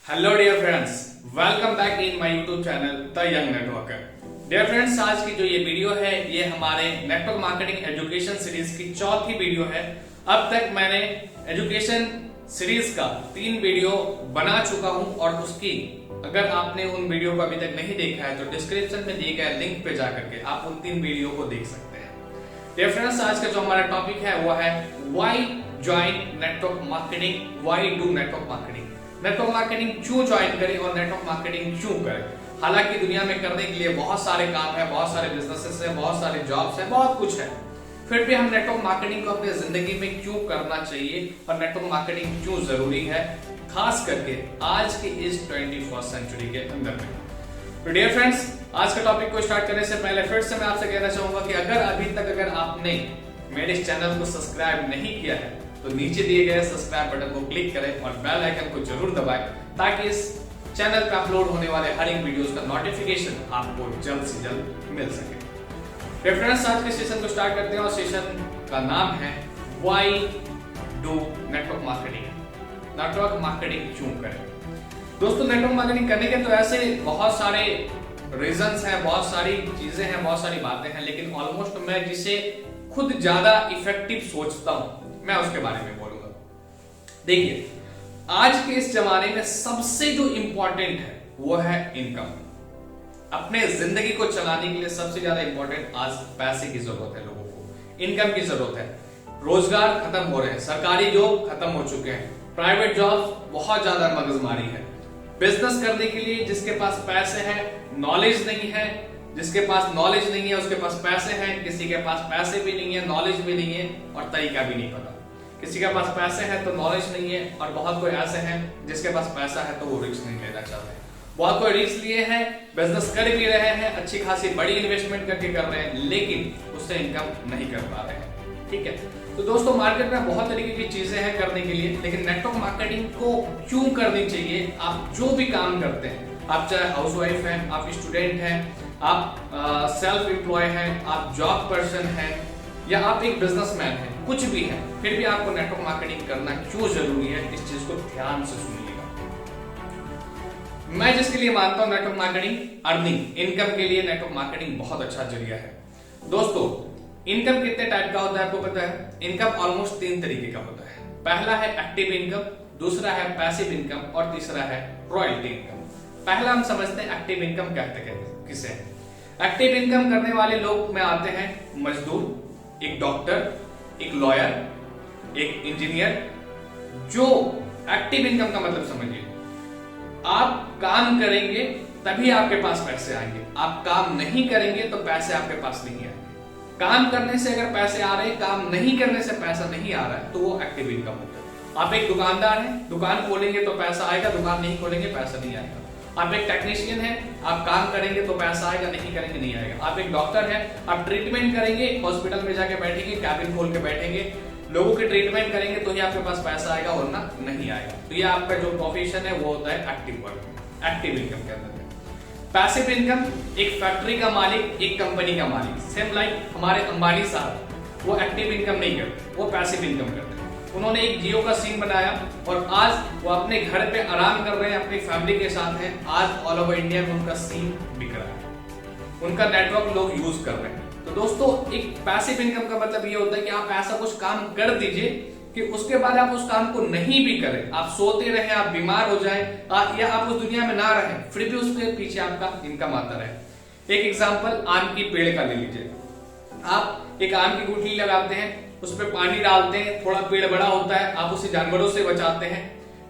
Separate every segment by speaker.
Speaker 1: Hello dear friends, welcome back in my YouTube channel the young networker. Dear friends, आज की जो ये video है ये हमारे नेटवर्क मार्केटिंग एजुकेशन सीरीज की चौथी वीडियो है। अब तक मैंने एजुकेशन सीरीज का 3 वीडियो बना चुका हूं और उसकी अगर आपने उन वीडियो को अभी तक नहीं देखा है तो डिस्क्रिप्शन में दिए गए लिंक पे जाकर के आप उन 3 वीडियो को देख सकते हैं। डियर फ्रेंड्स, आज का जो हमारा टॉपिक है वो है why join network marketing, why do network marketing. Network marketing क्यों ज्वाइन करें और नेटवर्क मार्केटिंग क्यों करें। हालांकि दुनिया में करने के लिए बहुत सारे काम है, बहुत सारे बिजनेसेस है, बहुत सारे जॉब्स है, बहुत कुछ है, फिर भी हम नेटवर्क मार्केटिंग को अपनी जिंदगी में क्यों करना चाहिए और नेटवर्क मार्केटिंग क्यों जरूरी है, खास करके आज के इस 21st सेंचुरी के अंदर में। तो डियर फ्रेंड्स, आज का टॉपिक को स्टार्ट करने से पहले फिर से मैं आपसे कहना चाहूंगा कि अगर आपने मेरे इस चैनल को सब्सक्राइब नहीं किया है तो नीचे दिए गए सब्सक्राइब बटन को क्लिक करें और बेल आइकन को जरूर दबाएं ताकि इस चैनल पर अपलोड होने वाले हर एक वीडियोस का नोटिफिकेशन आपको जल्द से जल्द मिल सके। फ्रेंड्स, आज के सेशन को स्टार्ट करते हैं और सेशन का नाम है why do network marketing. Network marketing क्यों करें। दोस्तों, नेटवर्क मार्केटिंग करने के तो ऐसे बहुत सारे रीजंस हैं, बहुत सारी चीजें हैं, बहुत सारी बातें हैं, लेकिन ऑलमोस्ट मैं जिसे खुद ज्यादा इफेक्टिव सोचता हूं मैं उसके बारे में बोलूंगा। देखिए, आज के इस जमाने में सबसे जो इंपॉर्टेंट है वो है इनकम। अपने जिंदगी को चलाने के लिए सबसे ज्यादा इंपॉर्टेंट आज पैसे की जरूरत है, लोगों को इनकम की जरूरत है। रोजगार खत्म हो रहे हैं, सरकारी जॉब खत्म हो चुके हैं, प्राइवेट जॉब बहुत ज्यादा मगजमारी है। बिजनेस करने के लिए जिसके पास पैसे हैं, नॉलेज नहीं है, जिसके पास नॉलेज नहीं है उसके पास पैसे हैं, किसी के पास पैसे भी नहीं है, नॉलेज भी नहीं है और तरीका भी नहीं पता। किसी के पास पैसे हैं तो नॉलेज नहीं है, और बहुत कोई ऐसे हैं जिसके पास पैसा है तो वो रिस्क नहीं लेना चाहते। बहुत कोई रिस्क लिए हैं, बिजनेस कर भी रहे हैं, अच्छी खासी बड़ी इन्वेस्टमेंट करके कर रहे हैं, लेकिन उससे इनकम नहीं कर पा रहे हैं। ठीक है, तो दोस्तों मार्केट में बहुत तरीके की चीजें हैं करने के लिए, लेकिन नेटवर्क मार्केटिंग को क्यों करनी चाहिए। आप जो भी काम करते हैं, आप चाहे हाउसवाइफ हैं, आप स्टूडेंट हैं, आप सेल्फ एम्प्लॉय हैं, आप जॉब पर्सन हैं, या आप एक बिजनेसमैन हैं, कुछ भी है, फिर भी आपको नेटवर्क मार्केटिंग करना क्यों जरूरी है, इस चीज को ध्यान से सुनिएगा। मैं जिसके लिए मानता हूं नेटवर्क मार्केटिंग अर्निंग, इनकम के लिए नेटवर्क मार्केटिंग बहुत अच्छा जरिया है। दोस्तों, इनकम कितने टाइप का होता है आपको पता है। इनकम ऑलमोस्ट 3 तरीके का होता है। पहला है एक्टिव इनकम, दूसरा है पैसिव इनकम और तीसरा है रॉयल्टी इनकम। पहला हम समझते हैं एक्टिव इनकम कहते हैं किसे। एक्टिव इनकम करने वाले लोग में आते हैं मजदूर, एक डॉक्टर, एक लॉयर, एक इंजीनियर। जो एक्टिव इनकम का मतलब समझिए, आप काम करेंगे तभी आपके पास पैसे आएंगे, आप काम नहीं करेंगे तो पैसे आपके पास नहीं आएंगे। काम करने से अगर पैसे आ रहे हैं, काम नहीं करने से पैसा नहीं आ रहा है, तो वो एक्टिव इनकम होता है। आप एक दुकानदार हैं, दुकान खोलेंगे तो पैसा आएगा, दुकान नहीं खोलेंगे पैसा नहीं आएगा। आप एक टेक्नीशियन हैं, आप काम करेंगे तो पैसा आएगा, नहीं करेंगे नहीं आएगा। आप एक डॉक्टर हैं, आप ट्रीटमेंट करेंगे, हॉस्पिटल में जाके बैठेंगे, कैबिन खोल के बैठेंगे, लोगों के ट्रीटमेंट करेंगे तो ही आपके पास पैसा आएगा, वरना नहीं आएगा। तो ये आपका जो प्रोफेशन है वो होता है एक्टिव वर्क, एक्टिव इनकम के अंदर। पैसिव इनकम, एक फैक्ट्री का मालिक, एक कंपनी का मालिक, सेम लाइक हमारे अंबानी साहब, वो एक्टिव इनकम नहीं करते, वो पैसिव इनकम करते हैं। उन्होंने एक जियो का सिम बनाया और आज वो अपने घर पे आराम कर रहे हैं, अपनी फैमिली के साथ हैं। आज ऑल ओवर इंडिया में उनका सिम बिक रहा है, उनका नेटवर्क लोग यूज कर रहे हैं। तो दोस्तों, एक पैसिव इनकम का मतलब ये होता है कि आप ऐसा कुछ काम कर दीजिए कि उसके बाद आप उस काम को नहीं भी करें, आप सोते रहें, आप बीमार हो जाएं, या आप उस दुनिया में ना रहें, फिर भी उसके पीछे आपका इनकम आता रहे। एक एग्जांपल आम की पेड़ का ले लीजिए। आप एक आम की गुठली लगाते हैं, उस पर पानी डालते हैं, थोड़ा पेड़ बड़ा होता है, आप उसे जानवरों से बचाते हैं,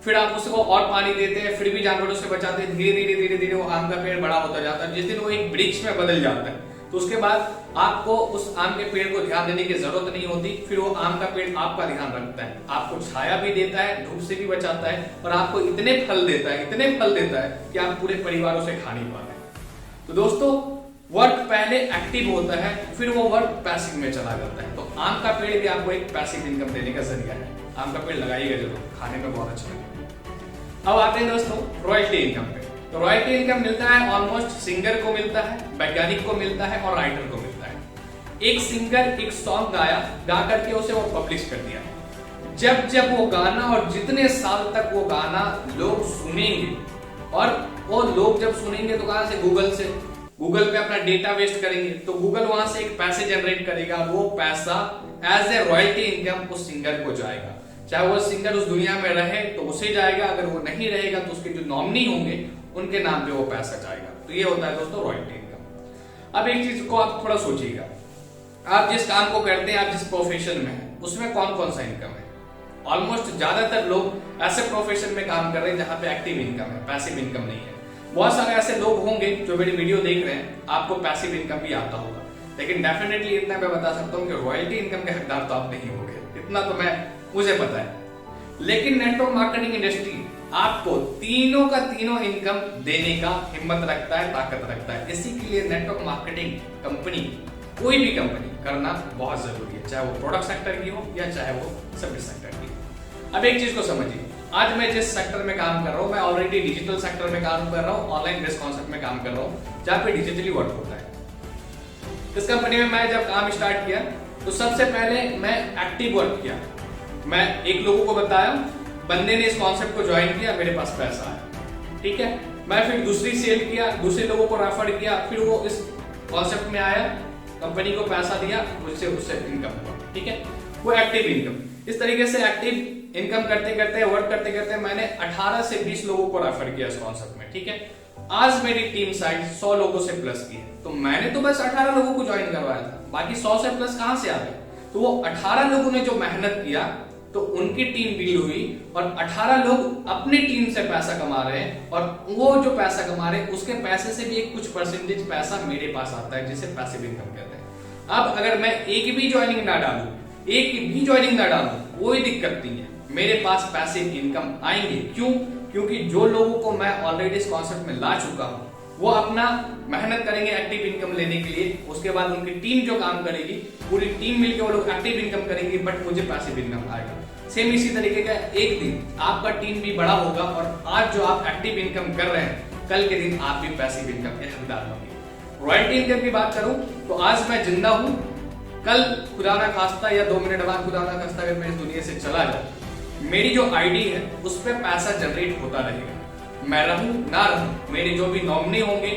Speaker 1: फिर आप उसको और पानी देते हैं, फिर भी जानवरों से बचाते हैं, धीरे धीरे धीरे धीरे वो आम का पेड़ बड़ा होता जाता है। जिस दिन वो एक वृक्ष में बदल जाता है तो उसके बाद आपको उस आम के पेड़ को ध्यान देने की जरूरत नहीं होती, फिर वो आम का पेड़ आपका ध्यान रखता है, आपको छाया भी देता है, धूप से भी बचाता है, और आपको इतने फल देता है, इतने फल देता है कि आप पूरे परिवारों से खा नहीं पाते। तो दोस्तों, वर्क पहले एक्टिव होता है, फिर वो वर्क पैसिव में चला जाता है। तो आम का पेड़ भी आपको एक पैसिव इनकम देने का जरिया है। आम का पेड़ लगाइएगा जरूर, खाने में बहुत अच्छा लगेगा। अब आते हैं दोस्तों रॉयल्टी इनकम पे। तो रॉयल्टी इनकम मिलता है ऑलमोस्ट सिंगर को मिलता है, वैज्ञानिक को मिलता है और राइटर को मिलता है। एक सिंगर एक सॉन्ग गाया, गा करके उसे वो पब्लिश कर दिया, जब जब वो गाना और जितने साल तक वो गाना लोग सुनेंगे, और वो लोग जब सुनेंगे तो कहां से, गूगल पे अपना डेटा वेस्ट करेंगे, तो गूगल वहां से एक पैसे जनरेट करेगा, वो पैसा एज ए रॉयल्टी इनकम उस सिंगर को जाएगा। चाहे वो सिंगर उस दुनिया में रहे तो उसे जाएगा, अगर वो नहीं रहेगा तो उसके जो नॉमिनी होंगे उनके नाम पे वो पैसा जाएगा। तो ये होता है दोस्तों रॉयल्टी इनकम। अब एक चीज को आप थोड़ा सोचिएगा, आप जिस काम को करते हैं, आप जिस प्रोफेशन में हैं, उसमें कौन कौन सा इनकम है। ऑलमोस्ट ज्यादातर लोग ऐसे प्रोफेशन में काम कर रहे हैं जहां पे एक्टिव इनकम है, पैसिव इनकम नहीं है। बहुत सारे ऐसे लोग होंगे जो मेरी वीडियो देख रहे हैं, आपको पैसिव इनकम भी आता होगा, लेकिन डेफिनेटली इतना मैं बता सकता हूं कि रॉयल्टी इनकम के हकदार तो आप नहीं होंगे, इतना तो मुझे पता है। लेकिन नेटवर्क मार्केटिंग इंडस्ट्री आपको तीनों का तीनों इनकम देने का हिम्मत रखता है, ताकत रखता है। इसी के लिए नेटवर्क मार्केटिंग कंपनी, कोई भी कंपनी करना बहुत जरूरी है, चाहे वो प्रोडक्ट सेक्टर की हो या चाहे वो सर्विस सेक्टर की हो। अब एक चीज को समझिए, आज मैं जिस सेक्टर में काम कर रहा हूं, मैं ऑलरेडी डिजिटल सेक्टर में काम कर रहा हूं, ऑनलाइन बेस्ड कॉन्सेप्ट में काम कर रहा हूं, जहां पे डिजिटली वर्क होता है। इस कंपनी में मैं जब काम स्टार्ट किया तो सबसे पहले मैं एक्टिव वर्क किया। मैं एक लोगों को बताया, बंदे ने इस कॉन्सेप्ट को ज्वाइन किया, मेरे पास पैसा आया, ठीक है। मैं फिर दूसरी सेल किया, दूसरे लोगों को रेफर किया, फिर वो इस कॉन्सेप्ट में आया, कंपनी को पैसा दिया, उससे इनकम हुआ, ठीक है, वो एक्टिव इनकम। इस तरीके से एक्टिव इनकम करते करते, वर्क करते करते मैंने 18 से 20 लोगों को रेफर किया इस कॉन्सेप्ट में, ठीक है। आज मेरी टीम साइज 100 लोगों से प्लस की है। तो मैंने तो बस 18 लोगों को ज्वाइन करवाया था, बाकी 100 से प्लस कहां से आ गए। तो वो 18 लोगों ने जो मेहनत किया तो उनकी टीम बिल्ड हुई, और 18 लोग अपनी टीम से पैसा कमा रहे हैं, और वो जो पैसा कमा रहे हैं उसके पैसे से भी एक कुछ परसेंटेज पैसा मेरे पास आता है, जिसे पैसिव इनकम कहते हैं। अब अगर मैं एक भी ज्वाइनिंग ना डालूं, कोई दिक्कत नहीं है, मेरे पास पैसिव इनकम आएंगे। क्यों? क्योंकि जो लोगों को मैं ऑलरेडी इस कॉन्सेप्ट में ला चुका हूं, वो अपना मेहनत करेंगे एक्टिव इनकम लेने के लिए, उसके बाद उनकी टीम जो काम करेगी, पूरी टीम मिलकर वो लोग एक्टिव इनकम करेंगे, बट मुझे पैसिव इनकम आएगा। सेम इसी तरीके का एक दिन आपका टीम भी बड़ा होगा, और आज जो आप एक्टिव इनकम कर रहे हैं, कल के दिन आप भी पैसिव इनकम के हकदार होंगे। रॉयल्टी इनकम की बात करूं तो आज मैं जिंदा हूं, कल खुदा ना खास्ता या 2 मिनट बाद खुदा ना खास्ता अगर मैं इस दुनिया से चला जाऊं, मेरी जो आईडी है उस पर पैसा जनरेट होता रहेगा। मैं रहूं ना रहूं, मेरे जो भी नॉमिनी होंगे,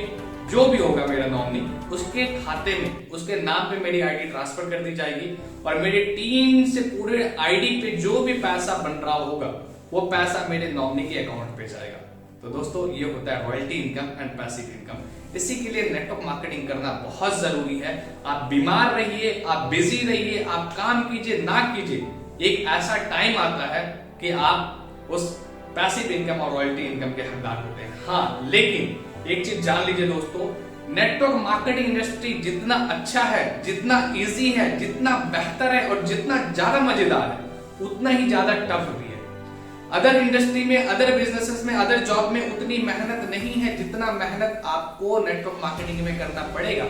Speaker 1: जो भी होगा मेरा नॉमिनी, उसके खाते में, उसके नाम पे मेरी आईडी ट्रांसफर कर दी जाएगी, और मेरी टीम से पूरे आईडी पे जो भी पैसा बन रहा होगा वो पैसा मेरे नॉमिनी के अकाउंट पे जाएगा। तो दोस्तों ये होता है royalty income and passive income. इसी के लिए नेटवर्क मार्केटिंग करना बहुत जरूरी है। आप बीमार रहिए, आप बिजी रहिए, आप काम कीजिए ना कीजिए, एक ऐसा टाइम आता है कि आप उस पैसिव इनकम और रॉयल्टी इनकम के हकदार होते हैं। हाँ, लेकिन एक चीज जान लीजिए दोस्तों, नेटवर्क मार्केटिंग इंडस्ट्री जितना अच्छा है, जितना इजी है, जितना बेहतर है और जितना ज्यादा मजेदार है, उतना ही ज्यादा टफ भी है। अदर इंडस्ट्री में, अदर बिजनेसेस में, अदर जॉब में उतनी मेहनत नहीं है जितना मेहनत आपको नेटवर्क मार्केटिंग में करना पड़ेगा।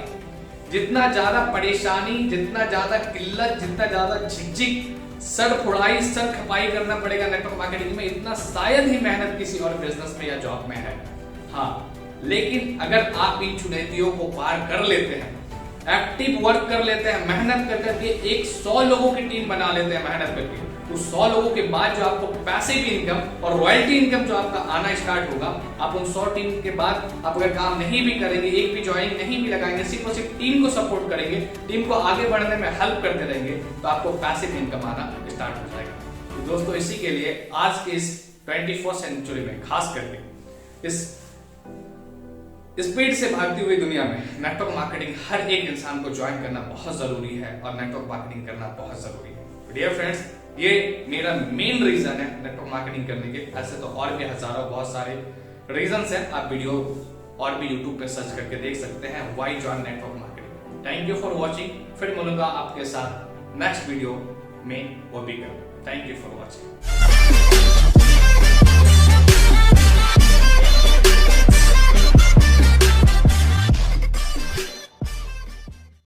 Speaker 1: जितना ज्यादा परेशानी, जितना ज्यादा किल्लत, जितना ज्यादा झिकझिक, सर फुड़ाई, सर खपाई करना पड़ेगा नेटवर्क मार्केटिंग में, इतना शायद ही मेहनत किसी और बिजनेस में या जॉब में है। हाँ, लेकिन अगर आप इन चुनौतियों को पार कर लेते हैं, एक्टिव वर्क कर लेते हैं, मेहनत कर करके एक 100 लोगों की टीम बना लेते हैं मेहनत करके, उस 100 लोगों के बाद जो आपको पैसिव इनकम और रॉयल्टी इनकम जो आपका आना स्टार्ट होगा, आप उन 100 टीम के बाद आप अगर काम नहीं भी करेंगे, एक भी ज्वाइनिंग नहीं भी लगाएंगे, सिर्फ और सिर्फ टीम को सपोर्ट करेंगे, टीम को आगे बढ़ने में हेल्प करते रहेंगे, तो आपको पैसिव इनकम आना स्टार्ट हो जाएगा। तो दोस्तों इसी के लिए आज के इस 21st सेंचुरी में, खास करके इस स्पीड से भागती हुई दुनिया में, नेटवर्क मार्केटिंग हर एक इंसान को ज्वाइन करना बहुत जरूरी है, और नेटवर्क मार्केटिंग करना बहुत जरूरी है। डियर फ्रेंड्स, ये मेरा मेन रीजन है नेटवर्क मार्केटिंग करने के। ऐसे तो और भी हजारों बहुत सारे रीजंस हैं, आप वीडियो और भी यूट्यूब पे सर्च करके देख सकते हैं, why join network marketing. Thank you for watching. फिर मिलूंगा आपके साथ नेक्स्ट वीडियो में, वो भी कर। Thank you for watching.